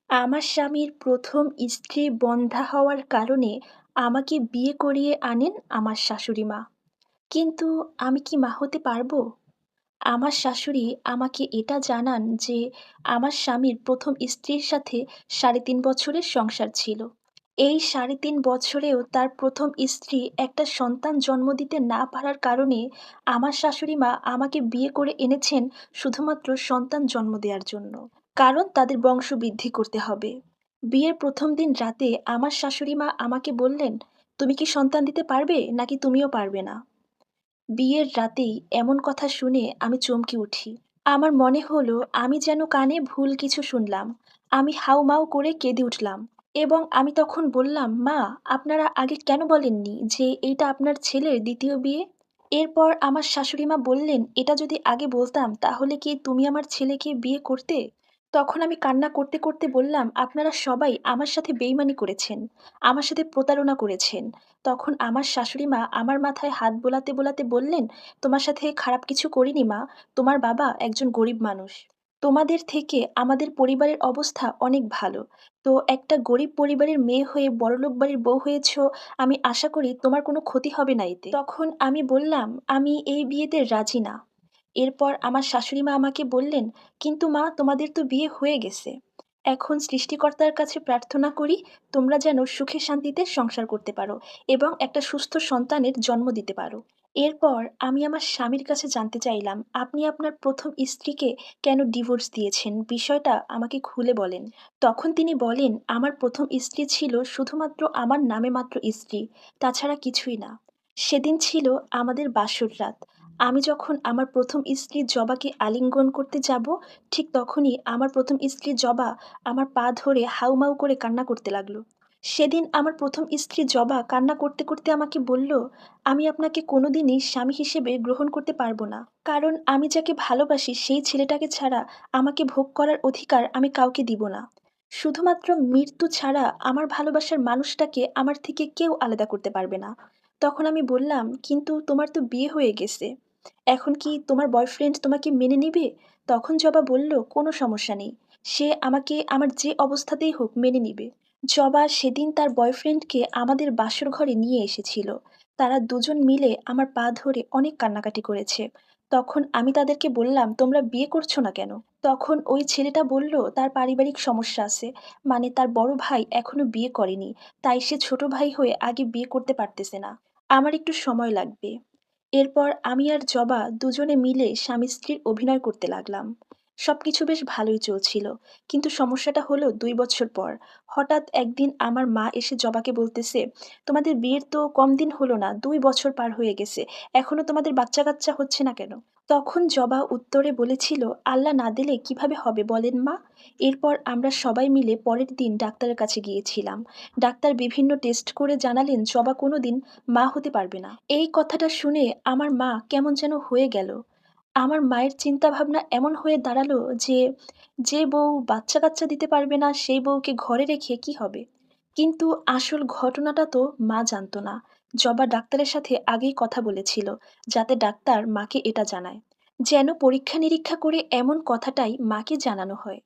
আমার স্বামীর ১ম স্ত্রী বন্ধ্যা হওয়ার কারণে আমাকে বিয়ে করিয়ে আনেন আমার শাশুড়ি মা। কিন্তু আমি কি মা হতে পারবো? আমার শাশুড়ি আমাকে এটা জানান যে, আমার স্বামীর ১ম স্ত্রীর সাথে ৩.৫ বছরের সংসার ছিল। এই ৩.৫ বছরেও তার ১ম স্ত্রী একটা সন্তান জন্ম দিতে না পারার কারণে আমার শাশুড়ি মা আমাকে বিয়ে করে এনেছেন শুধুমাত্র সন্তান জন্ম দেওয়ার জন্য। কারণ তাদের বংশবৃদ্ধি করতে হবে। বিয়ের ১ম দিন রাতে আমার শাশুড়ি মা আমাকে বললেন, "তুমি কি সন্তান দিতে পারবে নাকি তুমিও পারবে না?" বিয়ের রাতেই এমন কথা শুনে আমি চমকে উঠি। আমার মনে হলো আমি যেন কানে ভুল কিছু শুনলাম। আমি হাউমাউ করে কেঁদে উঠলাম এবং আমি তখন বললাম, "মা, আপনারা আগে কেন বলেননি যে এইটা আপনার ছেলের ২য় বিয়ে?" এরপর আমার শাশুড়ি মা বললেন, "এটা যদি আগে বলতাম তাহলে কি তুমি আমার ছেলেকে বিয়ে করতে?" তখন আমি কান্না করতে, করতে বললাম, "আপনারা সবাই আমার সাথে বেইমানি করেছেন। আমার সাথে প্রতারণা করেছেন।" তখন আমার শাশুড়ি মা আমার মাথায় হাত বোলাতে, বোলাতে বললেন, "তোমার সাথে খারাপ কিছু করিনি মা। তোমার বাবা একজন গরিব মানুষ। তোমাদের থেকে আমাদের পরিবারের অবস্থা অনেক ভালো। তো একটা গরিব পরিবারের মেয়ে হয়ে বড়লোক বাড়ির বউ হয়েছ, আমি আশা করি তোমার কোনো ক্ষতি হবে না এতে।" তখন আমি বললাম, "আমি এই বিয়েতে রাজি না।" এরপর আমার শাশুড়ি মা আমাকে বললেন, "কিন্তু মা, তোমাদের তো বিয়ে হয়ে গেছে। এখন সৃষ্টিকর্তার কাছে প্রার্থনা করি তোমরা যেন সুখে শান্তিতে সংসার করতে পারো এবং একটা সুস্থ সন্তানের জন্ম দিতে পারো।" এরপর আমি আমার স্বামীর কাছে জানতে চাইলাম, "আপনি আপনার ১ম স্ত্রীকে কেন ডিভোর্স দিয়েছেন? বিষয়টা আমাকে খুলে বলেন।" তখন তিনি বলেন, "আমার ১ম স্ত্রী ছিল শুধুমাত্র আমার নামে মাত্র স্ত্রী, তাছাড়া কিছুই না। সেদিন ছিল আমাদের বাসর রাত। আমি যখন আমার ১ম স্ত্রী জবাকে আলিঙ্গন করতে যাব, ঠিক তখনই আমার ১ম স্ত্রী জবা আমার পা ধরে হাউমাউ করে কান্না করতে লাগলো। সেদিন আমার ১ম স্ত্রী জবা কান্না করতে, করতে আমাকে বলল, "আমি আপনাকে কোনোদিনই স্বামী হিসেবে গ্রহণ করতে পারব না। কারণ আমি যাকে ভালোবাসি সেই ছেলেটাকে ছাড়া আমাকে ভোগ করার অধিকার আমি কাউকে দিব না। শুধুমাত্র মৃত্যু ছাড়া আমার ভালোবাসার মানুষটাকে আমার থেকে কেউ আলাদা করতে পারবে না।" তখন আমি বললাম, "কিন্তু তোমার তো বিয়ে হয়ে গেছে। এখন কি তোমার বয়ফ্রেন্ড তোমাকে মেনে নিবে?" তখন জবা বলল, "কোনো সমস্যা নেই। সে আমাকে আমার যে অবস্থাতেই হোক মেনে নিবে।" জবা সেদিন তার বয়ফ্রেন্ডকে আমাদের বাসর ঘরে নিয়ে এসেছিল। তারা দুজন মিলে আমার পা ধরে অনেক কান্নাকাটি করেছে। তখন আমি তাদেরকে বললাম, "তোমরা বিয়ে করছো না কেন?" তখন ওই ছেলেটা বলল, তার পারিবারিক সমস্যা আছে। মানে তার বড় ভাই এখনো বিয়ে করেনি। তাই সে ছোট ভাই হয়ে আগে বিয়ে করতে পারতেছে না। আমার একটু সময় লাগবে। এরপর আমি আর জবা দুজনে মিলে স্বামী-স্ত্রীর অভিনয় করতে লাগলাম। সবকিছু বেশ ভালোই চলছিল। কিন্তু সমস্যাটা হলো ২ বছর পর। হঠাৎ একদিন আমার মা এসে জবাকে বলতেছে, "তোমাদের বিয়ের তো কম দিন হলো না, ২ বছর পার হয়ে গেছে। এখনো তোমাদের বাচ্চা-কাচ্চা হচ্ছে না কেন?" তখন জবা উত্তরে বলেছিল, "আল্লাহ না দিলে কিভাবে হবে বলেন মা?" এরপর আমরা সবাই মিলে পরের দিন ডাক্তারের কাছে গিয়েছিলাম। ডাক্তার বিভিন্ন টেস্ট করে জানালেন জবা কোনোদিন মা হতে পারবে না। এই কথাটা শুনে আমার মা কেমন যেন হয়ে গেল। আমার মায়ের চিন্তাভাবনা এমন হয়ে দাঁড়ালো যে, যে বউ বাচ্চা-কাচ্চা দিতে পারবে না সেই বউকে ঘরে রেখে কি হবে? কিন্তু আসল ঘটনাটা তো মা জানত না। জবা ডাক্তারের সাথে আগেই কথা বলেছিল, যাতে ডাক্তার মাকে এটা জানায়। যেন পরীক্ষা-নিরীক্ষা করে এমন কথাটাই মাকে জানানো হয়।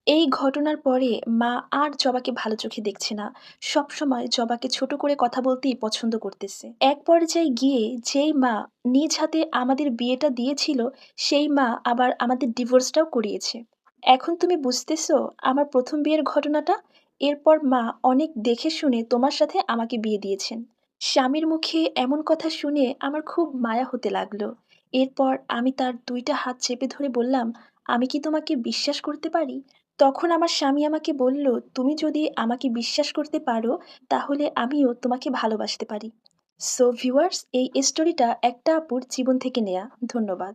এই ঘটনার পরে মা আর জবাকে ভালো চোখে দেখছে না। সবসময় জবাকে ছোট করে কথা বলতেই পছন্দ করতেছে। এক পর্যায়ে গিয়ে যেই মা নিজ হাতে আমাদের বিয়েটা দিয়েছিল, সেই মা আবার আমাদের ডিভোর্সটাও করিয়েছে। এখন তুমি বুঝতেছো আমার ১ম বিয়ের ঘটনাটা? এরপর মা অনেক দেখে শুনে তোমার সাথে আমাকে বিয়ে দিয়েছেন। স্বামীর মুখে এমন কথা শুনে আমার খুব মায়া হতে লাগলো। এরপর আমি তার ২ টা হাত চেপে ধরে বললাম, "আমি কি তোমাকে বিশ্বাস করতে পারি?" তখন আমার স্বামী আমাকে বলল, "তুমি যদি আমাকে বিশ্বাস করতে পারো, তাহলে আমিও তোমাকে ভালোবাসতে পারি।" সো ভিউয়ার্স, এই স্টোরিটা একটা আপুর জীবন থেকে নেয়া। ধন্যবাদ।